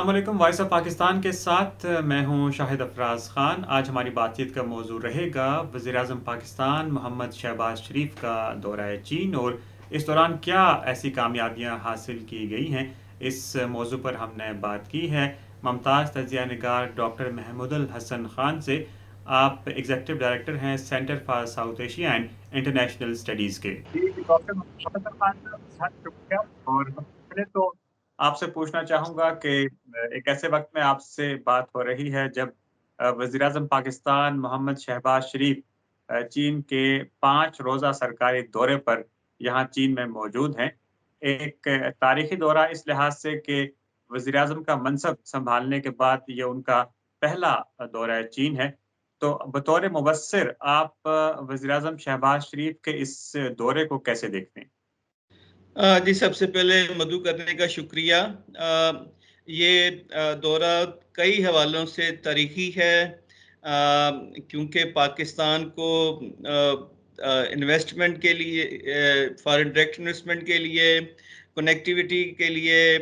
अस्सलाम वालेकुम। Voice of Pakistan के साथ मैं हूं शाहिद अफराज ख़ान। आज हमारी बातचीत का मौजू रहेगा वज़ीर-ए-आज़म पाकिस्तान मोहम्मद शहबाज शरीफ का दौरा चीन और इस दौरान क्या ऐसी कामयाबियां हासिल की गई हैं। इस मौजू पर हमने बात की है मुमताज़ तजिया निगार डॉक्टर महमूदुल हसन ख़ान से। आप एग्जीक्यूटिव डायरेक्टर हैं centre for south Asia and international studies के। जी, डॉक्टर मोहम्मद खान साहब, बहुत शुक्रिया। और सबसे पहले तो आपसे पूछना चाहूँगा कि एक ऐसे वक़्त में आपसे बात हो रही है जब वज़ीर-ए-आज़म पाकिस्तान मोहम्मद शहबाज शरीफ चीन के 5 रोज़ा सरकारी दौरे पर यहाँ चीन में मौजूद हैं। एक तारीख़ी दौरा इस लिहाज़ से कि वज़ीर-ए-आज़म का मनसब सँभालने के बाद ये उनका पहला दौरा चीन है। तो बतौर मुबस्सिर आप वज़ीर-ए-आज़म शहबाज शरीफ के इस दौरे को कैसे देखते हैं? जी, सबसे पहले मदऊ करने का शुक्रिया। ये दौरा कई हवालों से तारीख़ी है, क्योंकि पाकिस्तान को इन्वेस्टमेंट के लिए, फॉरेन डायरेक्ट इन्वेस्टमेंट के लिए, कनेक्टिविटी के लिए,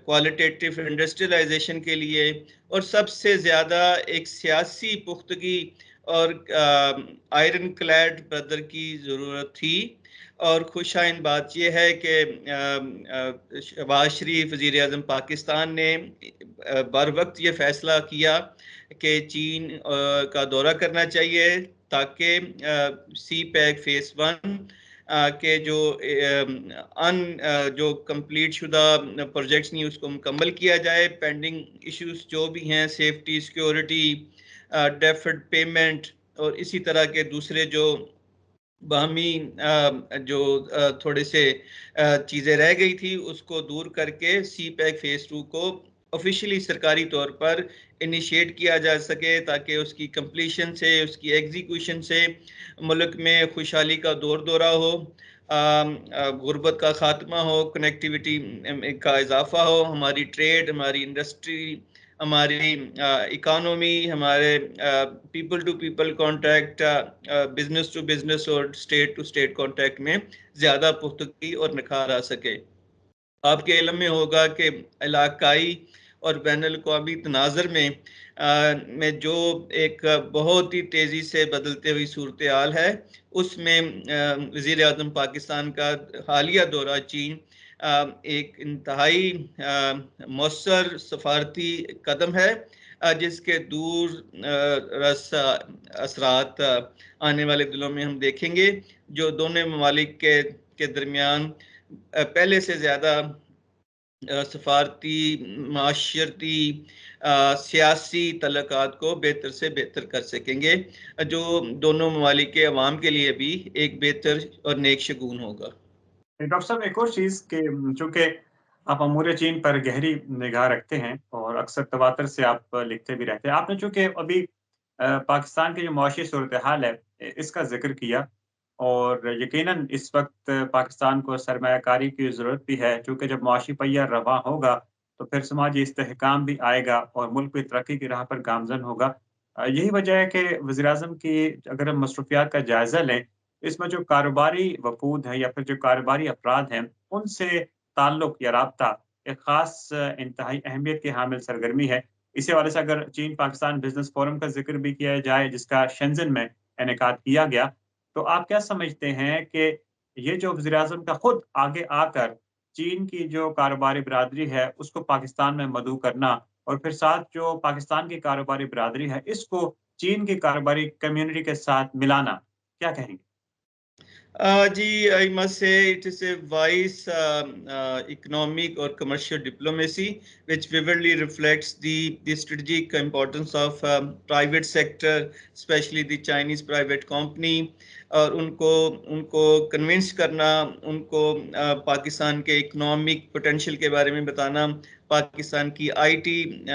क्वालिटेटिव इंडस्ट्रियलाइजेशन के लिए और सबसे ज़्यादा एक सियासी पुख्तगी और आयरन क्लैड ब्रदर की ज़रूरत थी। और खुशाइन बात यह है कि शहबाज शरीफ वज़ीर-ए-आज़म पाकिस्तान ने बर वक्त ये फैसला किया कि चीन का दौरा करना चाहिए ताकि सी पैक फेज़ 1 के जो कंप्लीट शुदा प्रोजेक्ट्स नहीं उसको मुकम्मल किया जाए। पेंडिंग इश्यूज जो भी हैं, सेफ्टी, सिक्योरिटी, डेफर्ड पेमेंट और इसी तरह के दूसरे जो बाहमी जो थोड़े से चीज़ें रह गई थी उसको दूर करके सी पैक फेज़ 2 को ऑफिशियली सरकारी तौर पर इनिशिएट किया जा सके ताकि उसकी कंप्लीशन से, उसकी एग्जीक्यूशन से मुल्क में खुशहाली का दौर दौरा हो, गुर्बत का खात्मा हो, कनेक्टिविटी का इजाफा हो, हमारी ट्रेड, हमारी इंडस्ट्री, हमारी इकोनॉमी, हमारे people to people contact, business to business और स्टेट टू स्टेट कॉन्टैक्ट में ज़्यादा पुख्तगी और निखार आ सके। आपके इल्म में होगा कि इलाकाई और बैनुल-अक़वामी तनाज़ुर में जो एक बहुत ही तेज़ी से बदलते हुई सूरत हाल है, उसमें वज़ीर-ए-आज़म पाकिस्तान का हालिया दौरा चीन एक इंतहाई मौसर सफारती कदम है, जिसके दूर रस असरात आने वाले दिनों में हम देखेंगे, जो दोनों ममालिक के दरमियान पहले से ज़्यादा सफारती, माशरती, सियासी तल्लुकात को बेहतर से बेहतर कर सकेंगे, जो दोनों ममालिक के अवाम के लिए भी एक बेहतर और नेक शगुन होगा। डॉक्टर साहब, एक और चीज़ कि चूँकि आप अमूर चीन पर गहरी निगाह रखते हैं और अक्सर तवातर से आप लिखते भी रहते हैं। आपने चूँकि अभी पाकिस्तान की जो मुआशी सूरत-ए-हाल है इसका ज़िक्र किया और यकीनन इस वक़्त पाकिस्तान को सरमायाकारी की ज़रूरत भी है, चूँकि जब मुआशी पहिया रवां होगा, तो फिर समाजी इस्तेहकाम भी आएगा और मुल्क भी तरक्की की राह पर गामज़न होगा। यही वजह है कि वज़ीर-ए-आज़म की अगर हम मसरूफियात का जायज़ा लें, इसमें जो कारोबारी वफ़ूद हैं या फिर जो कारोबारी अफ़राद हैं, उनसे ताल्लुक या राब्ता एक ख़ास इंतहाई अहमियत की हामिल सरगर्मी है। इसी हवाले से अगर चीन-पाकिस्तान बिज़नेस फ़ोरम का ज़िक्र भी किया जाए, जिसका शेंज़न में इनेकाद किया गया, तो आप क्या समझते हैं कि ये जो वज़ीर-ए-आज़म का खुद आगे आकर चीन की जो कारोबारी बिरादरी है, उसको पाकिस्तान में मदऊ करना और फिर साथ जो पाकिस्तान की कारोबारी बिरादरी है, इसको चीन की कारोबारी कम्युनिटी के साथ मिलाना, क्या कहेंगे? Ji, I must say it is a wise economic or commercial diplomacy which vividly reflects the strategic importance of private sector, especially the Chinese private company, और उनको उनको कन्विंस करना, उनको पाकिस्तान के इकोनॉमिक पोटेंशियल के बारे में बताना, पाकिस्तान की आईटी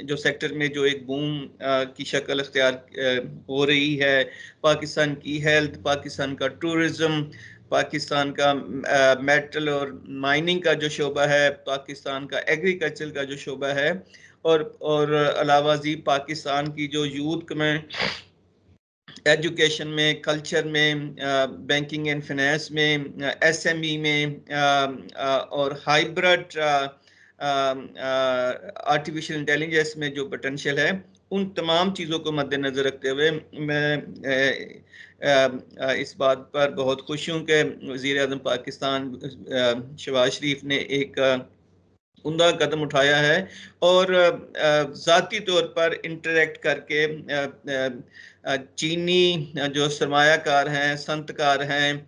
जो सेक्टर में जो एक बूम की शक्ल अख्तियार हो रही है, पाकिस्तान की हेल्थ, पाकिस्तान का टूरिज्म, पाकिस्तान का मेटल और माइनिंग का जो शोबा है, पाकिस्तान का एग्रीकल्चर का जो शोबा है, और अलावा जी पाकिस्तान की जो यूथ में एजुकेशन में, कल्चर में, बैंकिंग एंड फाइनेंस में, एसएमई में, और हाइब्रिड आर्टिफिशियल इंटेलिजेंस में जो पोटेंशियल है, उन तमाम चीज़ों को मद्देनज़र रखते हुए मैं इस बात पर बहुत खुश हूँ कि वज़ीर-ए-आज़म पाकिस्तान शहबाज शरीफ ने एक उम्दा कदम उठाया है और ज़ाती तौर पर इंटरेक्ट करके चीनी जो सरमायाकार हैं, संतकार हैं,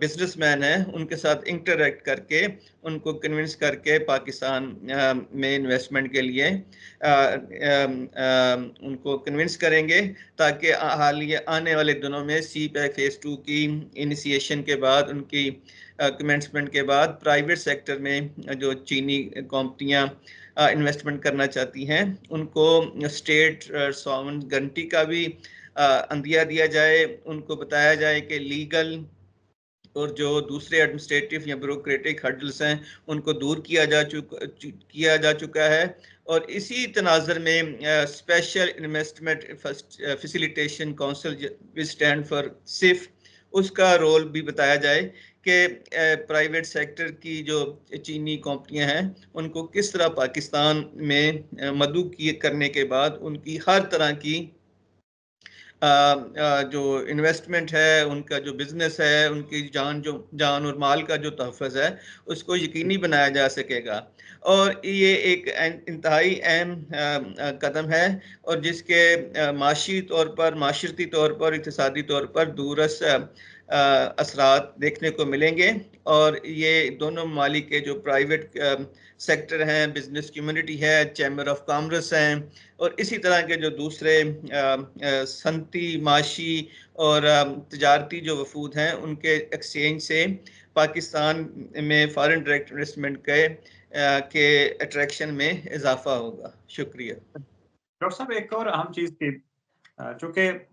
बिजनेसमैन हैं, उनके साथ इंटरेक्ट करके उनको कन्विंस करके पाकिस्तान में इन्वेस्टमेंट के लिए उनको कन्विंस करेंगे, ताकि हालिया आने वाले दिनों में CPEC फेज़ 2 की इनिशिएशन के बाद, उनकी कमेंसमेंट के बाद प्राइवेट सेक्टर में जो चीनी कंपनियां इन्वेस्टमेंट करना चाहती हैं, उनको स्टेट सॉवरेन गारंटी का भी अंदिया दिया जाए, उनको बताया जाए कि लीगल और जो दूसरे एडमिनिस्ट्रेटिव या ब्यूरोक्रेटिक हर्डल्स हैं, उनको दूर किया जा चुका है। और इसी तनाज़र में special investment facilitation council which stand for सिफ, उसका रोल भी बताया जाए कि प्राइवेट सेक्टर की जो चीनी कंपनियां हैं, उनको किस तरह पाकिस्तान में मदऊ करने के बाद उनकी हर तरह की जो इन्वेस्टमेंट है, उनका जो बिजनेस है, उनकी जान और माल का जो तहफ़्फ़ुज़ है, उसको यकीनी बनाया जा सकेगा। और ये एक इंतहाई अहम कदम है और जिसके माशी तौर पर, माशरती तौर पर, इक़्तिसादी तौर पर दूरअसर असरात देखने को मिलेंगे। और ये दोनों ममालिक के जो प्राइवेट सेक्टर हैं, बिजनेस कम्युनिटी है, चैम्बर ऑफ कॉमर्स हैं, और इसी तरह के जो दूसरे सनती, माशी और तजारती जो वफूद हैं, उनके एक्सचेंज से पाकिस्तान में फॉरेन डायरेक्ट इन्वेस्टमेंट के अट्रैक्शन में इजाफा होगा। शुक्रिया। डॉक्टर साहब, एक और अहम चीज़ थी, चूँकि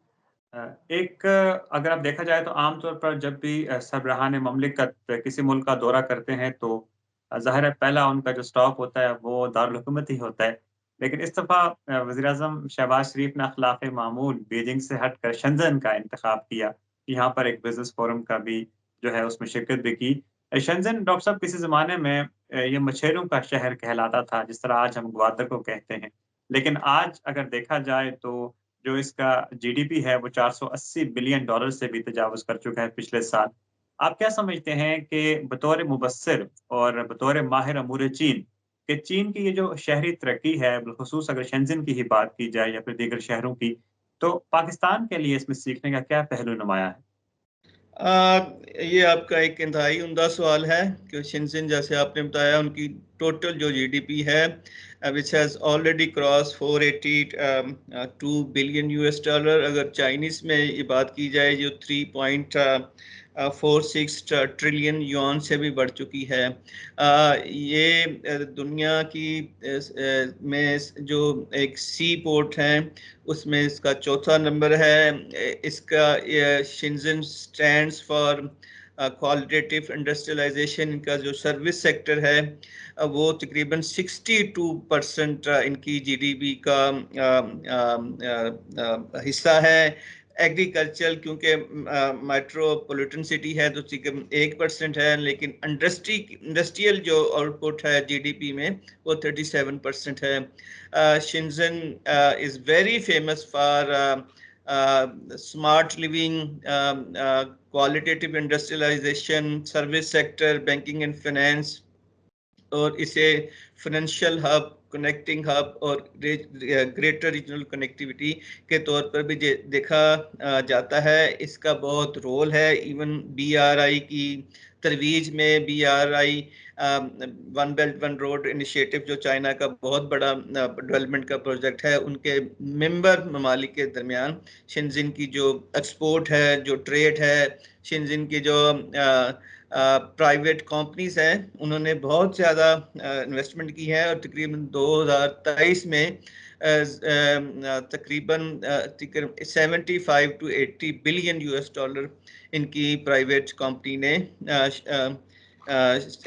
एक अगर आप देखा जाए तो आमतौर पर जब भी सरबराहान ममलिकत किसी मुल्क का दौरा करते हैं तो ज़ाहिर है पहला उनका जो स्टॉप होता है वो दारुल हुकूमत ही होता है। लेकिन इस दफ़ा वज़ीर-ए-आज़म शहबाज शरीफ ने ख़िलाफ़े मामूल बीजिंग से हटकर शेंज़न का इंतख़ाब किया। यहाँ पर एक बिज़नेस फ़ोरम का भी जो है उसमें शिरकत भी की। शेंज़न डॉक्टर साहब किसी ज़माने में ये मछेरों का शहर कहलाता था, जिस तरह आज हम ग्वादर को कहते हैं। लेकिन आज अगर देखा जाए तो जो इसका जीडीपी है वो $480 बिलियन से भी तजावुज़ कर चुका है पिछले साल। आप क्या समझते हैं कि बतौर मुबस्सिर और बतौर माहिर अमूर चीन, कि चीन की ये जो शहरी तरक्की है, बिलख़ुसूस अगर शेंज़न की ही बात की जाए या फिर दीगर शहरों की, तो पाकिस्तान के लिए इसमें सीखने का क्या पहलू नुमाया है? ये आपका एक इंतहाई उम्दा सवाल है कि शेंज़न, जैसे आपने बताया, उनकी टोटल जो जीडीपी है which has already cross 482 billion $, अगर चाइनीज़ में ये बात की जाए जो 3.46 ट्रिलियन युआन से भी बढ़ चुकी है। ये दुनिया की में जो एक सी पोर्ट है उसमें इसका चौथा नंबर है। इसका शेंज़न स्टैंड्स फॉर क्वालिटेटिव इंडस्ट्रियलाइजेशन। इनका जो सर्विस सेक्टर है वो तकरीबन 62% इनकी जीडीपी का हिस्सा है। एग्रीकल्चर, क्योंकि मेट्रोपॉलिटन सिटी है तो तकरीबन 1% है, लेकिन इंडस्ट्रियल जो आउटपुट है जीडीपी में वो 37% है। Shenzhen is very famous for smart living, qualitative industrialisation, service sector, banking and finance, और इसे फाइनेंशियल हब, कनेक्टिंग हब और ग्रेटर रीजनल कनेक्टिविटी के तौर पर भी देखा जाता है। इसका बहुत रोल है इवन BRI की तरवीज में। BRI one belt one road initiative जो चाइना का बहुत बड़ा डेवलपमेंट का प्रोजेक्ट है, उनके मेंबर ममालिक के दरमियान शेंज़न की जो एक्सपोर्ट है, जो ट्रेड है, शेंज़न की जो प्राइवेट कंपनीज हैं, उन्होंने बहुत ज़्यादा इन्वेस्टमेंट की है और तकरीबन 2023 में तकरीबन 75 to 80 बिलियन $, इनकी प्राइवेट कंपनी ने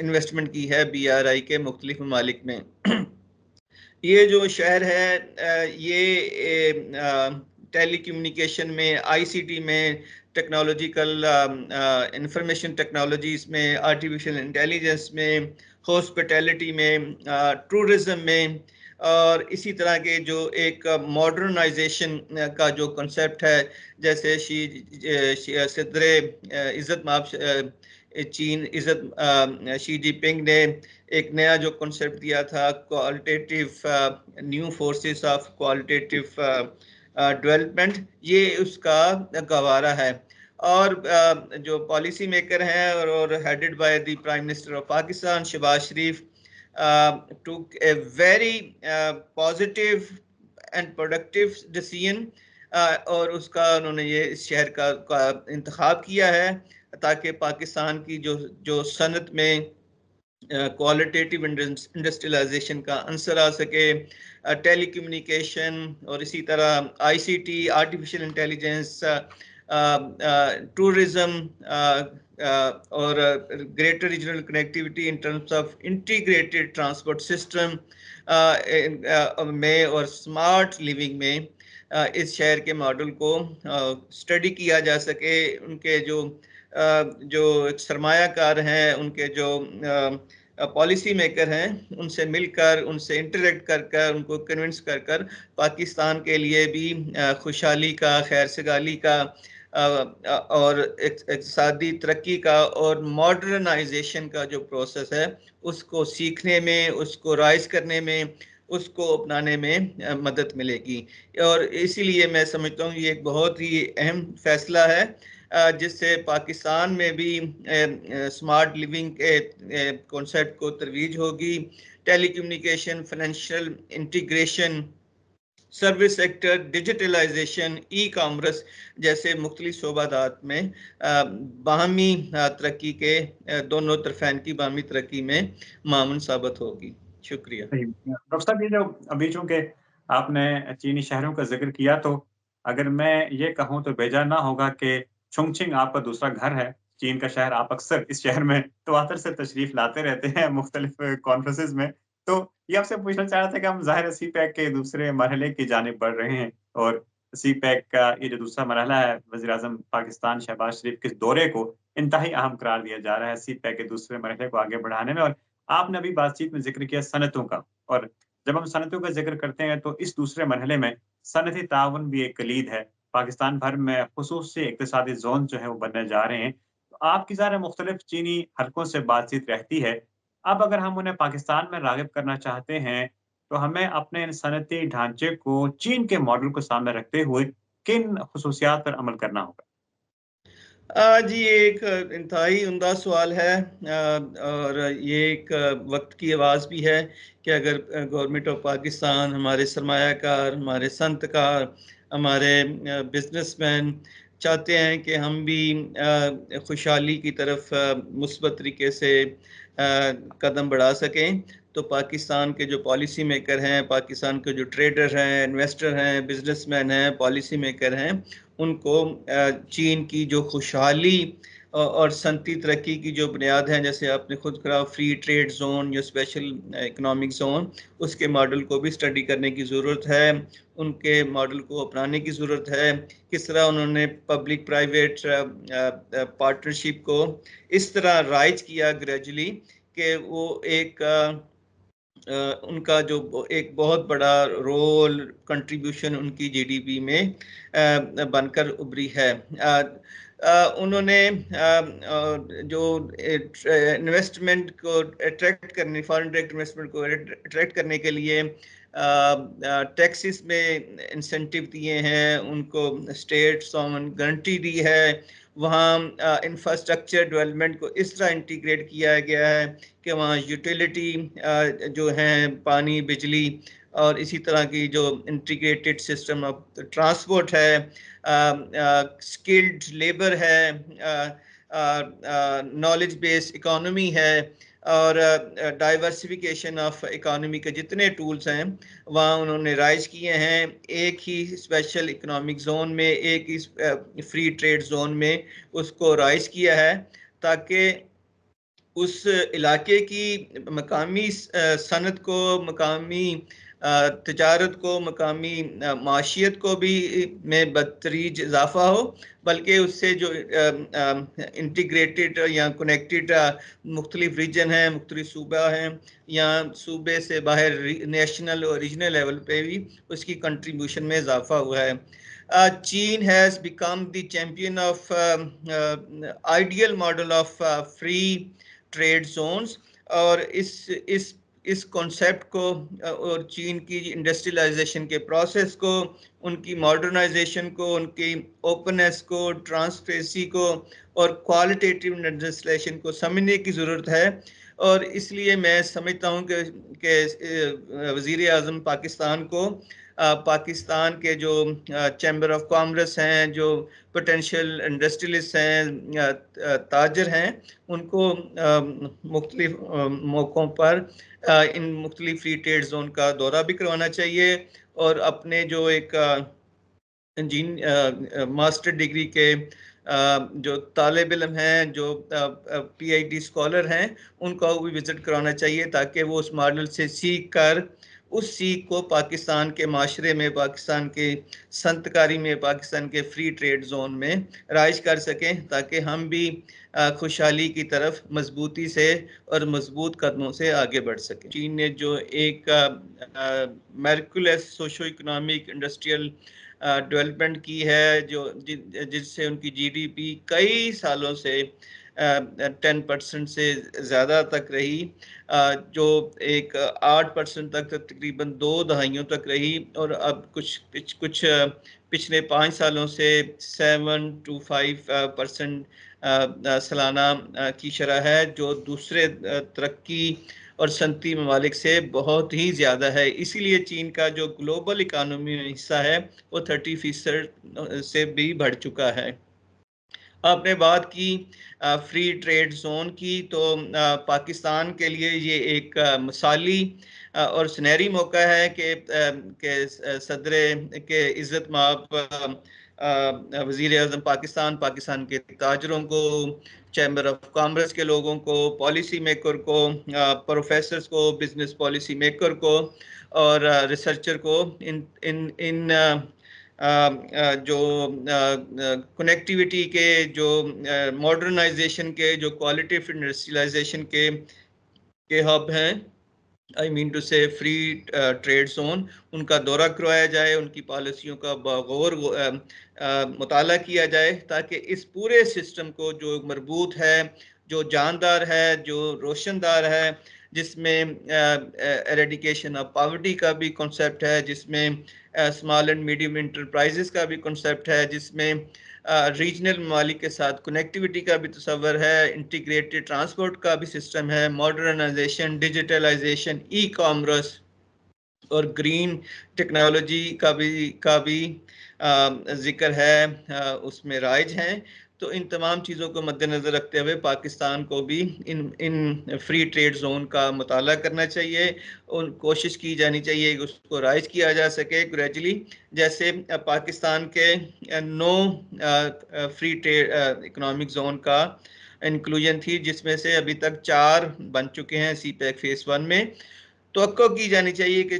इन्वेस्टमेंट की है BRI के मुख्तलिफ ममालिक में। ये जो शहर है ये टेलीकम्युनिकेशन में, आईसीटी में, टेक्नोलॉजिकल इंफॉर्मेशन टेक्नोलॉजीज में, आर्टिफिशियल इंटेलिजेंस में, हॉस्पिटैलिटी में, टूरिज्म में, और इसी तरह के जो एक मॉडर्नाइजेशन का जो कॉन्सेप्ट है, जैसे सदरे इज़्ज़त माब चीन शी जिनपिंग ने एक नया जो कॉन्सेप्ट दिया था, qualitative new forces of qualitative development, ये उसका गवारा है। और जो पॉलिसी मेकर हैं और headed by the prime minister of Pakistan Shahbaz Sharif took a very positive and productive decision, और उसका उन्होंने ये इस शहर का इंतखाब किया है ताकि पाकिस्तान की जो सनत में क्वालिटेटिव इंडस्ट्रियलाइजेशन का अंसर आ सके, टेलीकम्युनिकेशन और इसी तरह आईसीटी, आर्टिफिशियल इंटेलिजेंस, टूरिज्म और greater regional connectivity in terms of integrated transport system में और स्मार्ट लिविंग में इस शहर के मॉडल को स्टडी किया जा सके। उनके जो सरमायाकार हैं, उनके जो पॉलिसी मेकर हैं, उनसे मिलकर, उनसे इंटरेक्ट कर उनको कन्विंस कर पाकिस्तान के लिए भी खुशहाली का, खैर सगाली का और इक़्तिसादी तरक्की का और मॉडर्नाइजेशन का जो प्रोसेस है, उसको सीखने में, उसको राइज करने में, उसको अपनाने में मदद मिलेगी। और इसीलिए मैं समझता हूँ ये एक बहुत ही अहम फैसला है, जिससे पाकिस्तान में भी स्मार्ट लिविंग के कॉन्सेप्ट को तरवीज होगी। Telecommunication, financial integration, service sector, digitalization, e commerce जैसे मुख्तलिफ शोबादात में बाहमी तरक्की के, दोनों तरफ़ैन की बाहमी तरक्की में मामून साबित होगी। शुक्रिया। डॉक्टर साहब, ये जो अभी चूंकि आपने चीनी शहरों का जिक्र किया, तो अगर मैं ये कहूँ तो बेजा ना होगा कि चुंगचिंग आपका दूसरा घर है, चीन का शहर। आप अक्सर इस शहर में तवातर से तशरीफ लाते रहते हैं मुख्तलिफ कॉन्फ्रेंसेस में। तो ये आपसे पूछना चाह रहा था कि हम ज़ाहिर है सी-पैक के दूसरे मरहले की जानिब बढ़ रहे हैं, और सी-पैक का ये जो दूसरा मरहला है, वज़ीर-ए-आज़म पाकिस्तान शहबाज शरीफ के दौरे को इंतहाई अहम करार दिया जा रहा है सी-पैक के दूसरे मरहले को आगे बढ़ाने में। और आपने अभी बातचीत में ज़िक्र किया सनतों का, और जब हम सनतों का ज़िक्र करते हैं तो इस दूसरे मरहले में सनती ताउन भी एक कलीद है। पाकिस्तान भर में खुसूसी इक़्तिसादी ज़ोन जो है वो बनने जा रहे हैं। तो आपकी ज़ाहिर है मुख्तलिफ चीनी हलकों से बातचीत रहती है। अब अगर हम उन्हें पाकिस्तान में राग़िब करना चाहते हैं, तो हमें अपने इन सनती ढांचे को चीन के मॉडल को सामने रखते हुए किन खुसूसियात पर अमल करना होगा? जी, ये एक इंतहाई उम्दा सवाल है, और ये एक वक्त की आवाज़ भी है कि अगर गवर्नमेंट ऑफ पाकिस्तान, हमारे सरमायाकार, हमारे संतकार, हमारे बिजनेसमैन चाहते हैं कि हम भी खुशहाली की तरफ मुस्बत तरीके से कदम बढ़ा सकें, तो पाकिस्तान के जो पॉलिसी मेकर हैं, पाकिस्तान के जो ट्रेडर हैं, इन्वेस्टर हैं, बिजनेसमैन हैं, पॉलिसी मेकर हैं, उनको चीन की जो खुशहाली और सनती तरक्की की जो बुनियाद है, जैसे आपने खुद कहा फ्री ट्रेड जोन या स्पेशल इकोनॉमिक जोन, उसके मॉडल को भी स्टडी करने की ज़रूरत है, उनके मॉडल को अपनाने की ज़रूरत है। किस तरह उन्होंने पब्लिक प्राइवेट पार्टनरशिप को इस तरह राइज किया ग्रेजुअली कि वो एक उनका जो एक बहुत बड़ा रोल, कंट्रीब्यूशन उनकी जीडीपी में बनकर उभरी है। उन्होंने जो इन्वेस्टमेंट को अट्रैक्ट करने, फॉरेन डायरेक्ट इन्वेस्टमेंट को अट्रैक्ट करने के लिए टैक्सेस में इंसेंटिव दिए हैं, उनको स्टेट सॉवन गारंटी दी है, वहाँ इंफ्रास्ट्रक्चर डेवलपमेंट को इस तरह इंटीग्रेट किया गया है कि वहाँ यूटिलिटी जो हैं, पानी, बिजली और इसी तरह की जो इंटीग्रेटेड सिस्टम ऑफ ट्रांसपोर्ट है, स्किल्ड लेबर है, नॉलेज बेस्ड इकोनॉमी है, और डाइवर्सिफिकेशन ऑफ इकोनॉमी के जितने टूल्स हैं वहाँ उन्होंने राइज किए हैं। एक ही स्पेशल इकोनॉमिक जोन में, एक ही फ्री ट्रेड जोन में उसको राइज किया है, ताकि उस इलाके की मकामी सनत को, मकामी तिजारत को, मकामी माशियत को भी में बदतरीज इजाफा हो, बल्कि उससे जो इंटीग्रेटेड या कनेक्टेड मुख्तलिफ रीजन हैं, मुख्तलिफ सूबा हैं, या सूबे से बाहर नेशनल और रीजनल लेवल पे भी उसकी कंट्रीब्यूशन में इजाफा हुआ है। China has become the champion of ideal model of free trade zones, और इस कॉन्सेप्ट को और चीन की इंडस्ट्रियलाइजेशन के प्रोसेस को, उनकी मॉडर्नाइजेशन को, उनकी ओपननेस को, ट्रांसपेरेंसी को और क्वालिटेटिव लेजिस्लेशन को समझने की ज़रूरत है। और इसलिए मैं समझता हूँ कि वज़ीर आज़म पाकिस्तान को पाकिस्तान के जो चैम्बर ऑफ कॉमर्स हैं, जो पोटेंशियल इंडस्ट्रियलिस्ट हैं, ताजर हैं, उनको मुख्तलिफ मौक़ों पर इन मुख्तलिफ फ्री ट्रेड जोन का दौरा भी करवाना चाहिए, और अपने जो एक मास्टर डिग्री के जो तालिब इल्म हैं, जो PhD स्कॉलर हैं, उनको भी विज़िट कराना चाहिए, ताकि वो उस मॉडल से सीख कर उस सीख को पाकिस्तान के माशरे में, पाकिस्तान के संतकारी में, पाकिस्तान के फ्री ट्रेड जोन में राइज कर सकें, ताकि हम भी खुशहाली की तरफ मजबूती से और मजबूत कदमों से आगे बढ़ सकें। चीन ने जो एक miraculous socio economic industrial development की है, जिससे उनकी GDP कई सालों से 10% से ज़्यादा तक रही, जो एक 8% तक तकरीबन 2 दहाइयों तक रही, और अब कुछ पिछले 5 सालों से 7 to 5% सालाना की शरह है, जो दूसरे तरक्की और सनती ममालिक से बहुत ही ज़्यादा है। इसीलिए चीन का जो ग्लोबल इकानमी में हिस्सा है वो 30% से भी बढ़ चुका है। आपने बात की फ्री ट्रेड जोन की, तो पाकिस्तान के लिए ये एक मिसाली और सुनहरी मौका है कि सदर के इज़्ज़त माब वज़ीर आज़म पाकिस्तान के ताजरों को, चैम्बर ऑफ कॉमर्स के लोगों को, पॉलिसी मेकर को, प्रोफेसर्स को, बिजनेस पॉलिसी मेकर को और रिसर्चर को इन जो कनेक्टिविटी के, जो मॉडर्नाइजेशन के, जो क्वालिटी इंडस्ट्रियलाइजेशन के हब हैं, आई मीन टू से फ्री ट्रेड जोन, उनका दौरा करवाया जाए, उनकी पॉलिसियों का बगौर मुताला किया जाए, ताकि इस पूरे सिस्टम को, जो मरबूत है, जो जानदार है, जो रोशनदार है, जिसमें एरेडिकेशन ऑफ पॉवर्टी का भी कॉन्सेप्ट है, जिसमें स्मॉल एंड मीडियम इंटरप्राइजेस का भी कॉन्सेप्ट है, जिसमें रीजनल ममालिक के साथ कनेक्टिविटी का भी तस्वर है, इंटीग्रेटेड ट्रांसपोर्ट का भी सिस्टम है, मॉडर्नाइजेशन, डिजिटलाइजेशन, ई-कॉमर्स और ग्रीन टेक्नोलॉजी का भी जिक्र है, उसमें राइज हैं। तो इन तमाम चीज़ों को मद्देनज़र रखते हुए पाकिस्तान को भी इन फ्री ट्रेड जोन का मुताला करना चाहिए, और कोशिश की जानी चाहिए कि उसको राइज किया जा सके ग्रेजुअली। जैसे पाकिस्तान के 9 फ्री ट्रेड इकोनॉमिक जोन का इंक्लूजन थी, जिसमें से अभी तक 4 बन चुके हैं CPEC फेज़ 1 में। तो की जानी चाहिए कि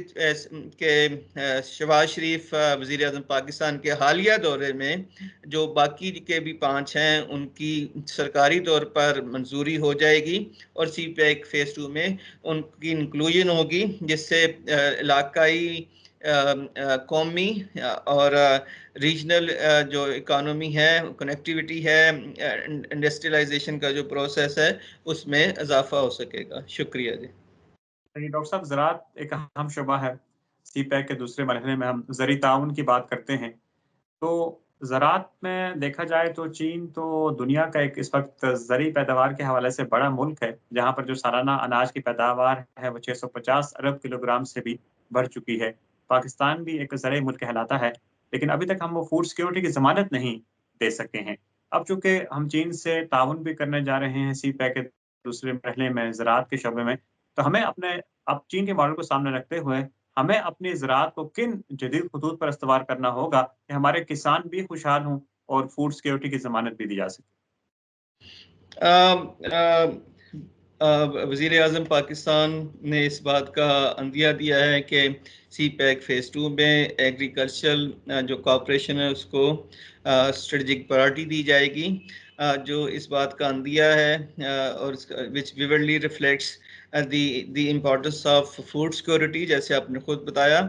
शहबाज शरीफ वज़ीर आज़म पाकिस्तान के हालिया दौरे में जो बाकी के भी 5 हैं, उनकी सरकारी तौर पर मंजूरी हो जाएगी, और CPEC फेज़ 2 में उनकी इंक्लूजन होगी, जिससे इलाकाई, कौमी और रीजनल जो इकानमी है, कनेक्टिविटी है, इंडस्ट्रियलाइजेशन का जो प्रोसेस है, उसमें इजाफा हो सकेगा। शुक्रिया जी। डॉक्टर साहब, ज़राअत एक अहम शुबा है। CPEC के दूसरे मरहले में हम ज़री ताउन की बात करते हैं, तो ज़राअत में देखा जाए तो चीन तो दुनिया का एक इस वक्त ज़री पैदावार के हवाले से बड़ा मुल्क है, जहाँ पर जो सालाना अनाज की पैदावार है वो 650 अरब किलोग्राम से भी बढ़ चुकी है। पाकिस्तान भी एक ज़रई मुल्क कहलाता है, लेकिन अभी तक हम वो फूड सिक्योरिटी की ज़मानत नहीं दे सके हैं। अब चूँकि हम चीन से ताउन भी करने जा रहे हैं CPEC के दूसरे मरहले में ज़राअत के शोबे में, तो हमें अब चीन के मॉडल को सामने रखते हुए हमें अपनी ज़राअत को किन जदीद खतूत पर इस्तवार करना होगा कि हमारे किसान भी खुशहाल हों और फूड सिक्योरिटी की ज़मानत भी दी जा सके? वज़ीर आज़म पाकिस्तान ने इस बात का अंदिया दिया है कि सी पैक फ़ेज़ 2 में एग्रीकल्चरल जो कॉपरेशन है उसको स्ट्रेटजिक प्रायोरिटी दी जाएगी, जो इस बात का अंदिया है और which vividly reflects the importance of food security, जैसे आपने खुद बताया,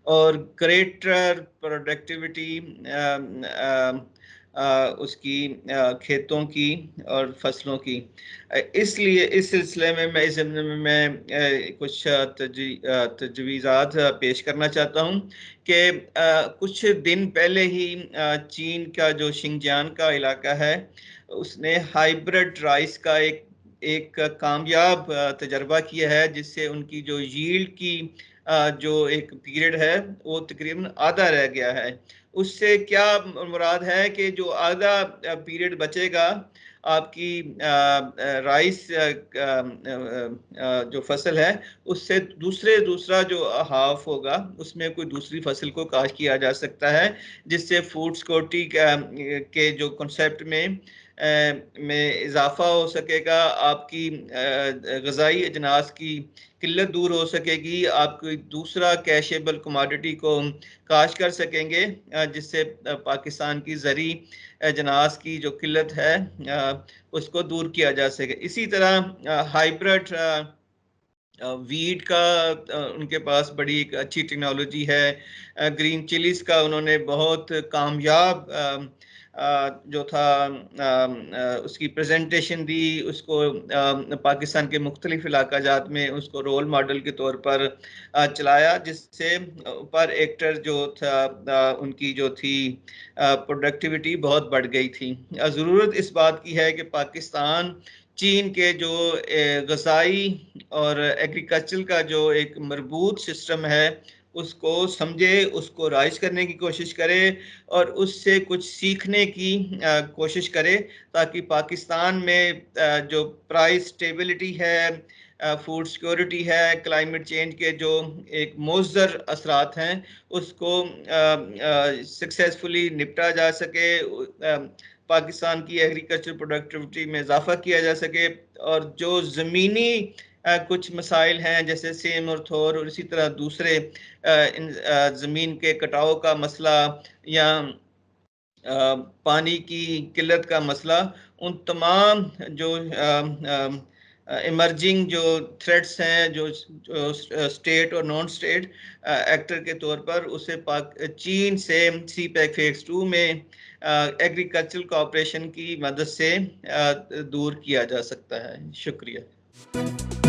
और ग्रेटर प्रोडक्टिविटी उसकी खेतों की और फसलों की। इसलिए इस सिलसिले में मैं इस ज़िम्मे में मैं कुछ तजवीज़ात पेश करना चाहता हूँ कि कुछ दिन पहले ही चीन का जो शिंगजियांग का इलाका है उसने हाइब्रिड राइस का एक कामयाब तजर्बा किया है, जिससे उनकी जो यील्ड की जो एक पीरियड है वो तकरीबन आधा रह गया है। उससे क्या मुराद है कि जो आधा पीरियड बचेगा आपकी राइस जो फसल है उससे दूसरा जो हाफ होगा उसमें कोई दूसरी फसल को काश्त किया जा सकता है, जिससे फूड सिक्योरिटी के जो कॉन्सेप्ट में इजाफा हो सकेगा, आपकी ग़िज़ाई अजनास की किल्लत दूर हो सकेगी, आप कोई दूसरा कैशेबल कमोडिटी को काश्त कर सकेंगे, जिससे पाकिस्तान की ज़री अजनास की जो किल्लत है उसको दूर किया जा सके। इसी तरह हाइब्रिड वीट का उनके पास बड़ी एक अच्छी टेक्नोलॉजी है। ग्रीन चिलीज का उन्होंने बहुत कामयाब जो था उसकी प्रेजेंटेशन दी, उसको पाकिस्तान के मुख्तलिफ इलाका जात में उसको रोल मॉडल के तौर पर चलाया, जिससे पर एक्टर जो था उनकी जो थी प्रोडक्टिविटी बहुत बढ़ गई थी। ज़रूरत इस बात की है कि पाकिस्तान चीन के जो ग़िज़ाई और एग्रीकल्चर का जो एक मजबूत सिस्टम है उसको समझे, उसको राइज करने की कोशिश करे और उससे कुछ सीखने की कोशिश करे, ताकि पाकिस्तान में जो प्राइस स्टेबिलिटी है, फूड सिक्योरिटी है, क्लाइमेट चेंज के जो एक मौज़र असरात हैं उसको सक्सेसफुली निपटा जा सके, पाकिस्तान की एग्रीकल्चर प्रोडक्टिविटी में इजाफा किया जा सके, और जो ज़मीनी कुछ मसाइल हैं जैसे सेम और थोर और इसी तरह दूसरे ज़मीन के कटाव का मसला या पानी की किल्लत का मसला, उन तमाम जो इमर्जिंग जो थ्रेट्स हैं जो स्टेट और नॉन स्टेट एक्टर के तौर पर उसे चीन से सी पैक फ़ेज़ 2 में एग्रीकल्चरल कोऑपरेशन की मदद से दूर किया जा सकता है। शुक्रिया।